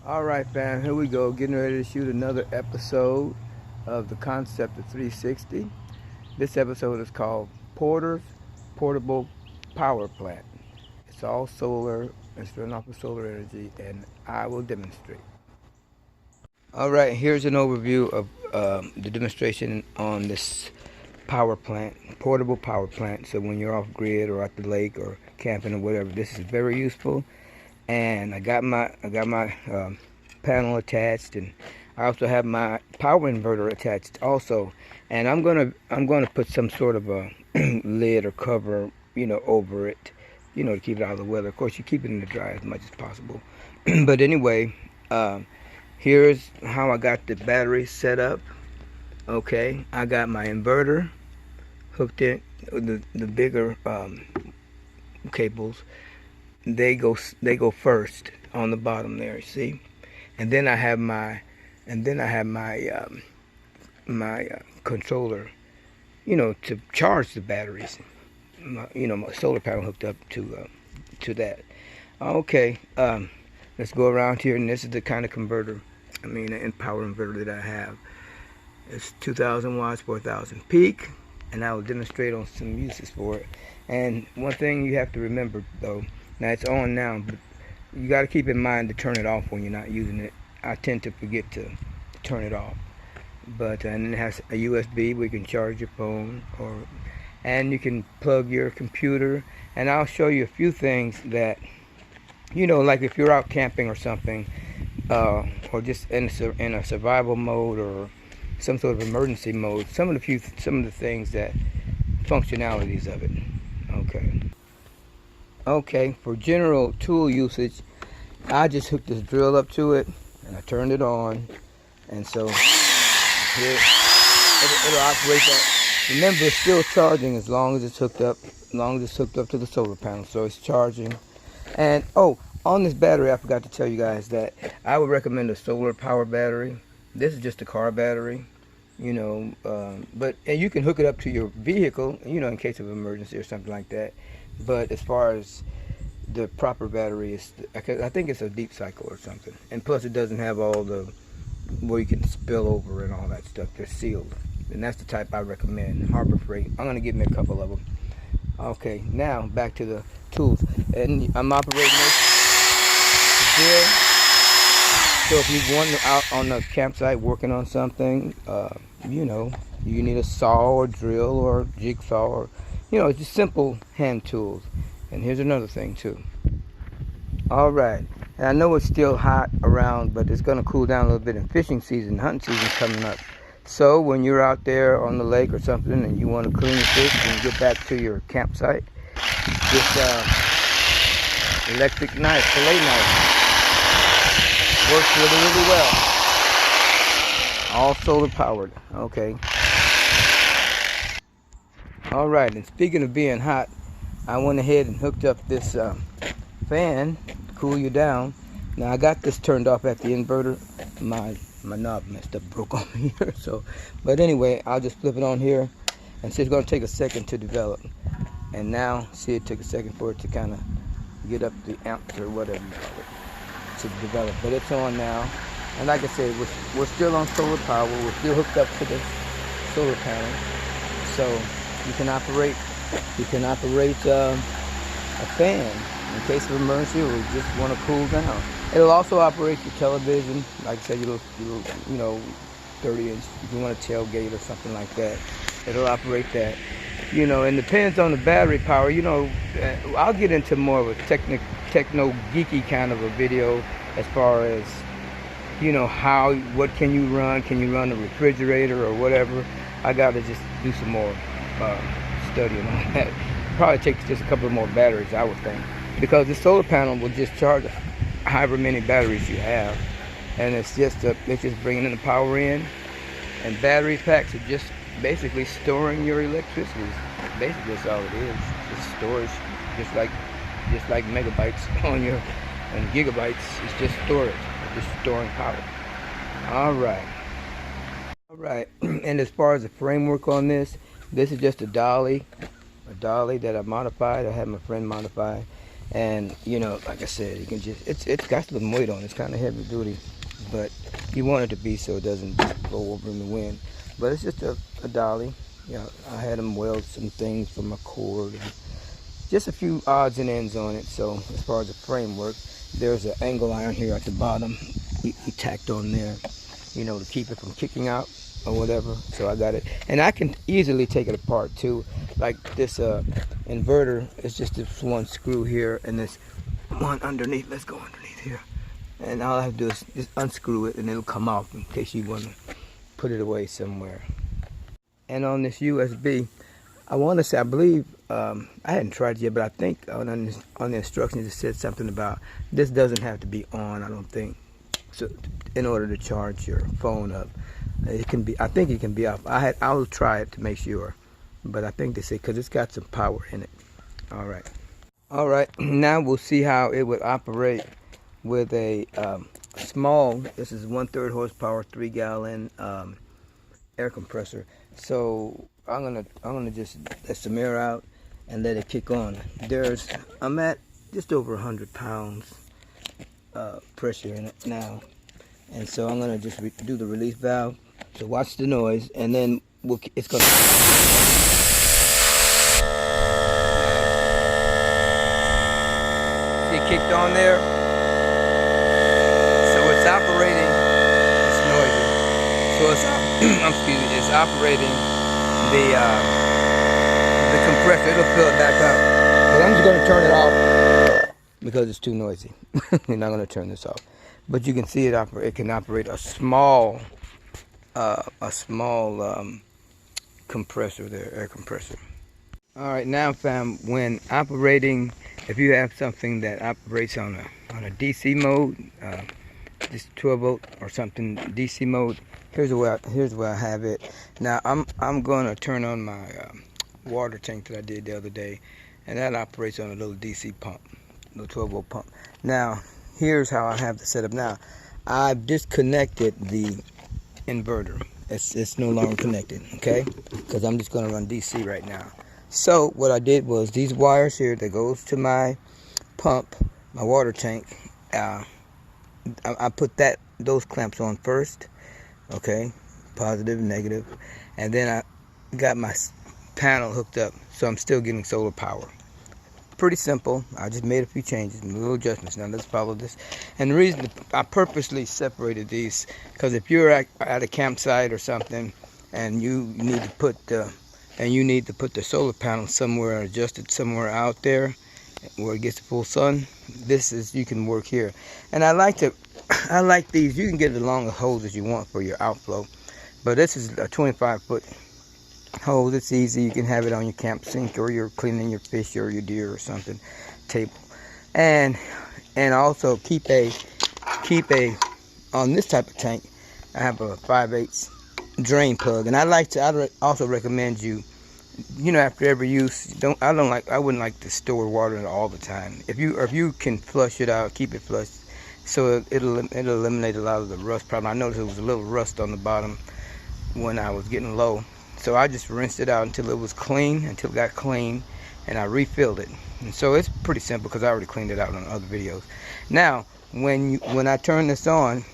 All right, fam, here we go, getting ready to shoot another episode of the Concept of 360. This episode is called Porter's Portable Power Plant. It's all solar, it's run off of solar energy, and I will demonstrate. All right, here's an overview of the demonstration on this power plant, portable power plant. So when you're off grid or at the lake or camping or whatever, this is very useful. And I got my panel attached, and I also have my power inverter attached also. And I'm gonna put some sort of a lid or cover, over it, to keep it out of the weather. Of course, you keep it in the dry as much as possible. But anyway, here's how I got the battery set up. Okay, I got my inverter hooked in, the bigger cables. They go first on the bottom there, see, and then I have my controller, to charge the batteries. My solar panel hooked up to that. Okay, let's go around here, and this is the kind of converter, and power inverter that I have. It's 2,000 watts, 4,000 peak, and I will demonstrate on some uses for it. And one thing you have to remember though. Now it's on now, but you got to keep in mind to turn it off when you're not using it. I tend to forget to turn it off. But and it has a USB where you can charge your phone, and you can plug your computer. And I'll show you a few things that, like if you're out camping or something, or just in a survival mode or some sort of emergency mode. Some of the things that functionalities of it. Okay, for general tool usage, I just hooked this drill up to it, and I turned it on, and so here, it'll operate that. Remember, it's still charging as long as it's hooked up, to the solar panel, so it's charging. And on this battery, I forgot to tell you guys that I would recommend a solar power battery. This is just a car battery, but you can hook it up to your vehicle, in case of emergency or something like that. But as far as the proper battery is, I think it's a deep cycle or something. And plus it doesn't have all the, where you can spill over and all that stuff. They're sealed. And that's the type I recommend, Harbor Freight. I'm going to give me a couple of them. Okay, now back to the tools. And I'm operating this drill. So if you want out on the campsite working on something, you need a saw or drill or jigsaw or, just simple hand tools. And here's another thing too. All right, and I know it's still hot around, but it's going to cool down a little bit in fishing season, hunting season coming up. So when you're out there on the lake or something and you want to clean your fish and get back to your campsite, this electric knife, fillet knife, works really, really well. All solar powered. Okay. All right, and speaking of being hot, I went ahead and hooked up this fan to cool you down. Now I got this turned off at the inverter. My knob messed up, broke on me here. So, but anyway, I'll just flip it on here, and see, it's going to take a second to develop. And now, see, it took a second for it to kind of get up the amps or whatever you call it to develop. But it's on now, and like I said, we're still on solar power. We're still hooked up to the solar panel, so you can operate a fan in case of emergency or just want to cool down. It'll also operate your television, like I said, your 30-inch, if you want to tailgate or something like that. It'll operate that. And depends on the battery power. I'll get into more of a techno geeky kind of a video as far as, what can you run? Can you run a refrigerator or whatever? I got to just do some more studying on that. Probably takes just a couple more batteries, I would think, because the solar panel will just charge however many batteries you have, and it's just bringing the power in. And battery packs are just basically storing your electricity. Basically, that's all it is. It's storage, just like megabytes on your and gigabytes. It's just storage. It's just storing power. All right. And as far as the framework on this is just a dolly that I modified. I had my friend modify. And you know, like I said, you can just it's got some weight on it. It's kind of heavy duty, but you want it to be so it doesn't blow over in the wind. But it's just a dolly. You know, I had them weld some things for my cord and just a few odds and ends on it. So as far as the framework, there's an angle iron here at the bottom. He tacked on there, you know, to keep it from kicking out or whatever. So I got it, and I can easily take it apart too. Like this inverter is just this one screw here and this one underneath. Let's go underneath here, and all I have to do is just unscrew it and it'll come off in case you want to put it away somewhere. And on this USB, I want to say, I believe, I hadn't tried it yet, but I think on the instructions it said something about this doesn't have to be on, I don't think, so in order to charge your phone up. It can be, I think it can be off. I will try it to make sure, but I think they say because it's got some power in it. All right, now we'll see how it would operate with a small, this is 1/3 horsepower, 3-gallon air compressor. So I'm gonna just let some air out and let it kick on. I'm at just over 100 pounds pressure in it now, and so I'm gonna just do the release valve. So watch the noise, and then it's gonna. See, it kicked on there. So it's operating. It's noisy. So it's operating the compressor. It'll fill it back up. But I'm just going to turn it off because it's too noisy. We're not going to turn this off. But you can see it can operate a small compressor there, air compressor. All right, now fam, when operating, if you have something that operates on a DC mode, just 12 volt or something DC mode, here's where I have it. Now I'm going to turn on my water tank that I did the other day, and that operates on a little DC pump, little 12 volt pump. Now here's how I have it set up. Now I've disconnected the inverter. It's no longer connected, okay? Because I'm just going to run DC right now. So what I did was these wires here that goes to my pump, my water tank, I put those clamps on first, okay, positive, negative, and then I got my panel hooked up, so I'm still getting solar power. Pretty simple. I just made a few changes, little adjustments. Now let's follow this. And the reason I purposely separated these, because if you're at a campsite or something, and you need to put the solar panel somewhere, adjusted somewhere out there where it gets the full sun, you can work here. And I like these. You can get as long a hose as you want for your outflow, but this is a 25-foot hose. It's easy. You can have it on your camp sink, or you're cleaning your fish or your deer or something table. And also keep a on this type of tank, I have a 5/8 drain plug. And I also recommend you know, after every use, I wouldn't like to store water in it all the time. If you can flush it out, keep it flushed, so it'll eliminate a lot of the rust problem. I noticed there was a little rust on the bottom when I was getting low, so I just rinsed it out until it got clean, and I refilled it. And so it's pretty simple because I already cleaned it out on other videos. Now when I turn this on,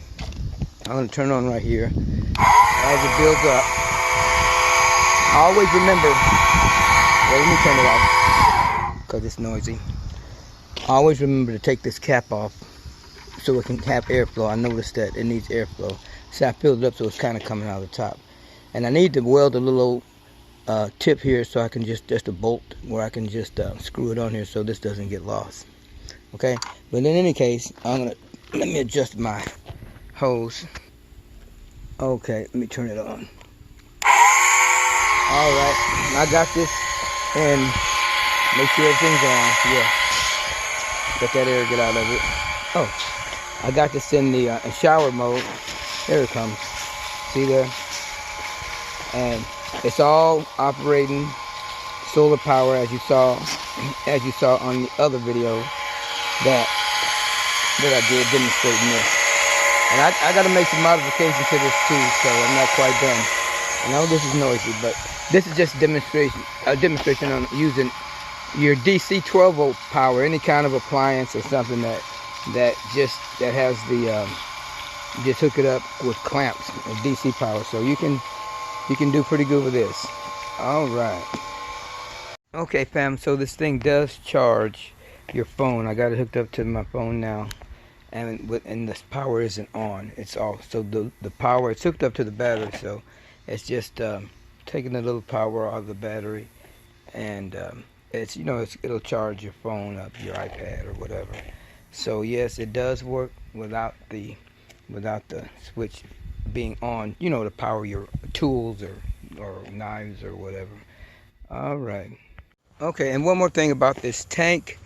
I'm going to turn it on right here. As it builds up, always remember, well, let me turn it off because it's noisy. Always remember to take this cap off so it can have airflow. I noticed that it needs airflow. So I filled it up so it's kind of coming out of the top. And I need to weld a little tip here so I can just a bolt where I can just screw it on here so this doesn't get lost. Okay, but in any case, let me adjust my hose. Okay, let me turn it on. Alright, I got this, and make sure everything's on. Yeah, let that air get out of it. Oh, I got this in the shower mode. There it comes. See there? And it's all operating solar power, as you saw on the other video that I did demonstrating this. And I got to make some modifications to this too, so I'm not quite done. I know this is noisy, but this is just a demonstration on using your DC 12 volt power, any kind of appliance or something that has the just hook it up with clamps and DC power, so you can do pretty good with this. All right. Okay, fam. So this thing does charge your phone. I got it hooked up to my phone now, and this power isn't on. It's off. So the power, it's hooked up to the battery, so it's just taking the little power out of the battery, and it'll charge your phone up, your iPad or whatever. So yes, it does work without the switch being on. To power your tools or knives or whatever. All right. Okay, and one more thing about this tank.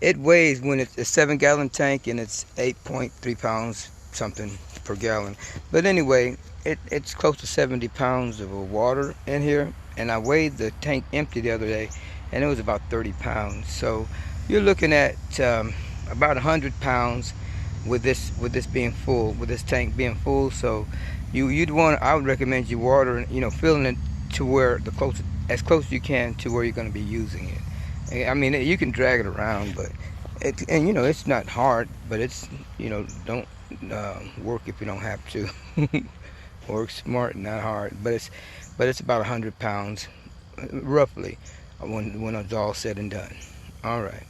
It weighs, when it's a 7-gallon tank, and it's 8.3 pounds something per gallon. But anyway, it's close to 70 pounds of water in here. And I weighed the tank empty the other day, and it was about 30 pounds. So you're looking at about 100 pounds with this being full, with this tank being full. So I would recommend you water, filling it to where as close as you can to where you're going to be using it. I mean, you can drag it around, but it's not hard, but it's, don't work if you don't have to. Work smart, not hard, but it's about 100 pounds roughly when it's all said and done. All right.